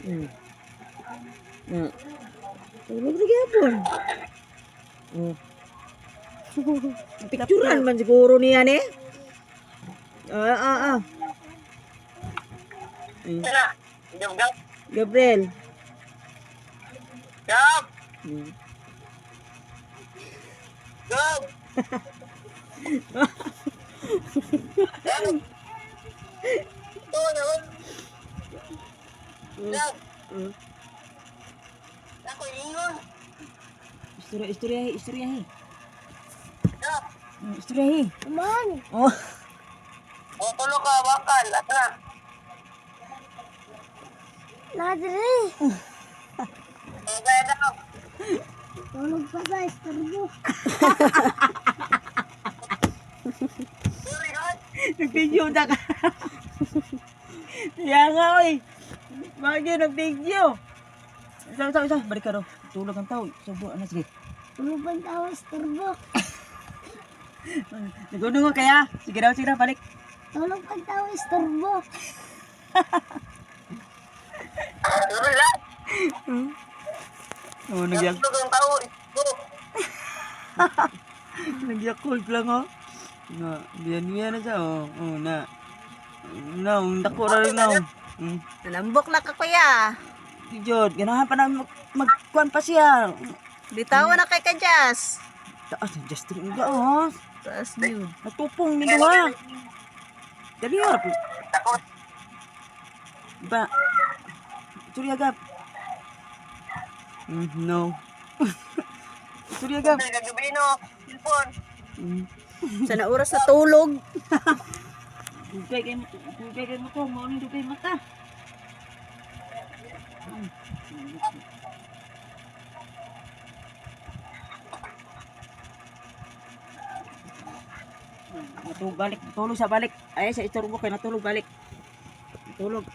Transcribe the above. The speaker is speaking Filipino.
Hmm. Na. Tulog na gyapon. Oh. Picturean man siguro niya ni. Ah. Sana. Gab, gab. Gabriel. Gab. Hmm. Gab. Gab. Oh, naman. Gab. Ako ingon. Istoryahi. Gab. Istoryahi. Man, Oh. O, tulo ka, bakal. Asa. nadre. O, kaya daw. Tulog pa sa istorbo. Sorry, God. Nag-video na ka. Kaya nga, oy. Bagay, nag-video. Isa. Balik ka raw. Tulog ang tao. Subo, sige. Tulog pa tao istorbo. Naguno nga kaya. Sige daw, balik. Tulog pa tao istorbo. Sorry, lang. Oh, Gab, tulog ang tao. Ito. Nagyakult lang, oh. Na, biyan na siya, oh. Oh, na. Na, dako na rin na, oh. Nalambok na ka kuya. Si Jod, ganahan pa na magkuhan pa siya. Bitawan na kay Kajas. Taas, Justin nga, oh. Taas yun. Natupong ni Dua. Dali, oh. Takot. Ba? Sorry, agap. No. Sorry, agap. Gagabi, no. Cellphone. Sana oras na tulog. Dugay kay mo to, mo ni dugay mata. Natulog balik, natulog sa balik. Ay sa istorbo kay natulog balik. Natulog.